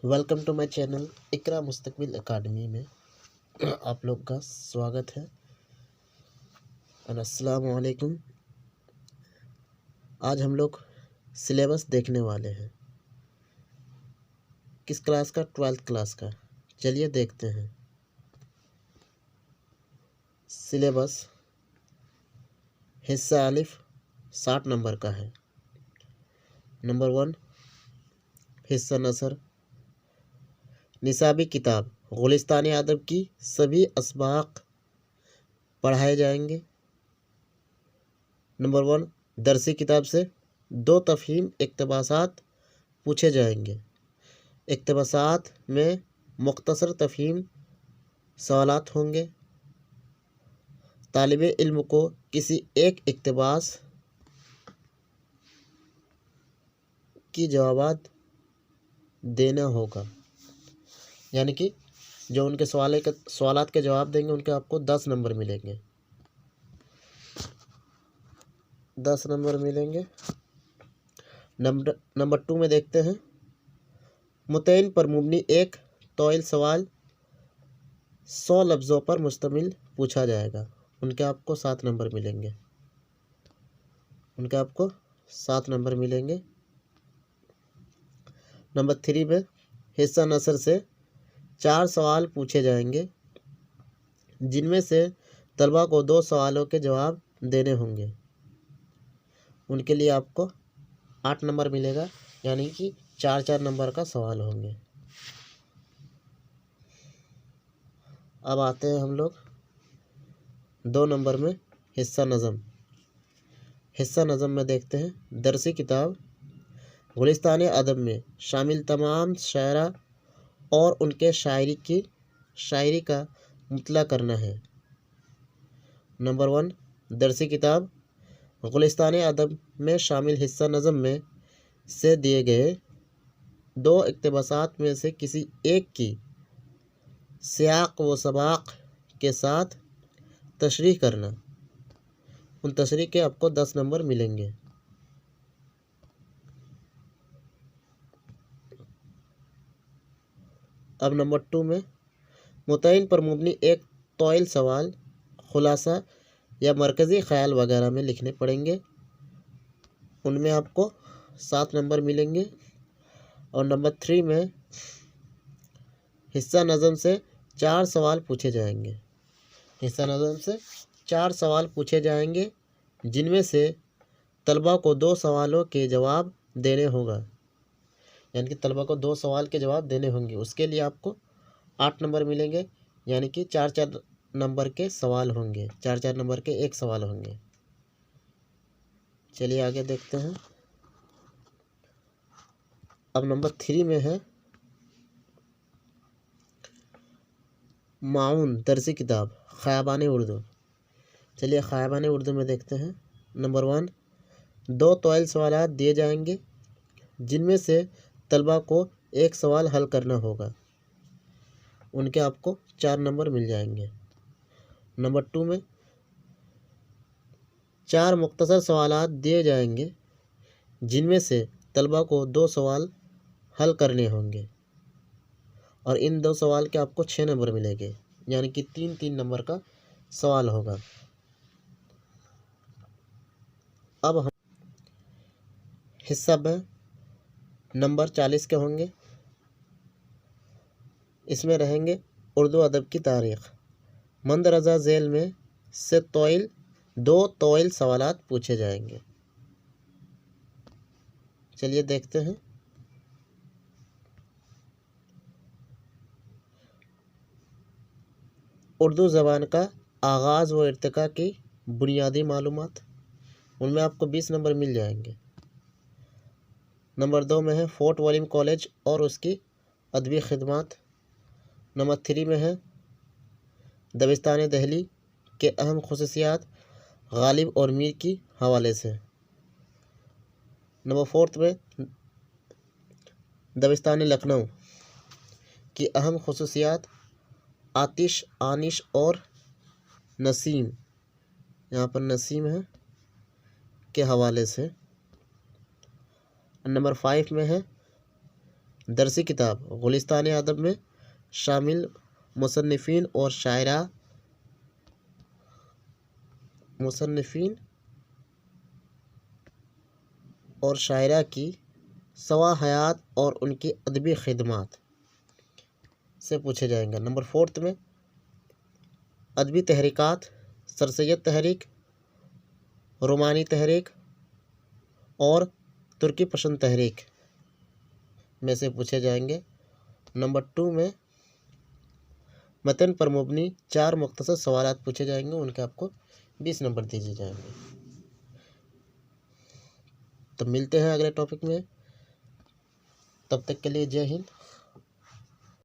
Welcome to my channel Iqra Mustaqbil academy में आप लोग का स्वागत है और अस्सलाम वालेकुम। आज हम लोग सिलेबस देखने वाले हैं। किस क्लास का? 12th क्लास का। चलिए देखते हैं। सिलेबस हिस्सा अलिफ 60 नंबर का है। नंबर 1 हिस्सा नसर निसाबी किताब गुलिस्तान अदब की सभी असबाक पढ़ाए जाएंगे। नंबर 1 दरसी किताब से 2 तफहीम इक्तबासात पूछे जाएंगे। इक्तबासात में मुख्तसर तफहीम सवालात होंगे। तालिबे इल्म को किसी एक इक्तबास की जवाबात देना होगा, यानी कि जो उनके सवालात के जवाब देंगे उनके आपको 10 नंबर मिलेंगे। 10 नंबर मिलेंगे। नंबर 2 में देखते हैं। मुतैन पर मुबनी एक तौइल सवाल 100 लफ्ज़ों पर मुश्तमिल पूछा जाएगा। उनके आपको 7 नंबर मिलेंगे। नंबर 3 में हिस्सा नसर से 4 सवाल पूछे जाएंगे, जिनमें से तलबा को 2 सवालों के जवाब देने होंगे। उनके लिए आपको 8 नंबर मिलेगा, यानी कि 4-4 नंबर का सवाल होंगे। अब आते हैं हम लोग 2 नंबर में हिस्सा नज़म। हिस्सा नज़म में देखते हैं। दरसी किताब गुलिस्तान अदब में शामिल तमाम शायरा और उनके शायरी का मुतला करना है। नंबर 1 दरसी किताब गुलिस्तान अदब में शामिल हिस्सा नज़म में से दिए गए 2 इक्तबासात में से किसी एक की सियाक व सबाक के साथ तशरीह करना। उन तशरीह के आपको 10 नंबर मिलेंगे। अब नंबर 2 में मुतैन पर मुबनी एक तौइल सवाल खुलासा या मरकज़ी ख़याल वगैरह में लिखने पड़ेंगे। उनमें आपको 7 नंबर मिलेंगे। और नंबर 3 में हिस्सा नज़म से 4 सवाल पूछे जाएंगे। हिस्सा नज़म से 4 सवाल पूछे जाएंगे, जिनमें से तलबा को 2 सवालों के जवाब देने होगा, यानी कि तलबा को 2 सवाल के जवाब देने होंगे। उसके लिए आपको 8 नंबर मिलेंगे, यानी कि 4-4 नंबर के सवाल होंगे। 4-4 नंबर के 1 सवाल होंगे। चलिए आगे देखते हैं। अब नंबर 3 में है माउन दरसी किताब ख़याबान उर्दू। चलिए ख़याबान उर्दू में देखते हैं। नंबर 1 2 तौइल सवालात दिए जाएंगे, जिनमें से तलबा को 1 सवाल हल करना होगा। उनके आपको 4 नंबर मिल जाएंगे। नंबर 2 में 4 मुख्तसर सवालात दिए जाएंगे, जिनमें से तलबा को 2 सवाल हल करने होंगे, और इन 2 सवाल के आपको 6 नंबर मिलेंगे, यानी कि 3-3 नंबर का सवाल होगा। अब हम हिस्सा ब नंबर 40 के होंगे। इसमें रहेंगे उर्दू अदब की तारीख़। मंदरजा झेल में से 2 तौइल सवालात पूछे जाएंगे। चलिए देखते हैं। उर्दू ज़बान का आगाज़ व इर्तिका की बुनियादी मालूमात। उनमें आपको 20 नंबर मिल जाएंगे। नंबर 2 में है फोर्ट विलियम कॉलेज और उसकी अदबी खिदमात। नंबर 3 में है दबिस्तान दहली के अहम खुसूसियात गालिब और मीर की हवाले से। नंबर 4 में दबिस्तान लखनऊ की अहम खुसूसियात आतिश, आनिश और नसीम, यहाँ पर नसीम है, के हवाले से। नंबर 5 में है दरसी किताब गुलिस्तान अदब में शामिल मुसन्निफ़ीन और शायरा की सवा हयात और उनकी अदबी खिदमात से पूछे जाएंगे। नंबर 4 में अदबी तहरीकात, सर सैयद तहरीक, रोमानी तहरीक और तुर्की पसंद तहरीक में से पूछे जाएंगे। नंबर 2 में मतन पर मुबनी 4 मुख्तसर सवालात पूछे जाएंगे, उनके आपको 20 नंबर दिए जाएंगे। तो मिलते हैं अगले टॉपिक में, तब तक के लिए जय हिंद।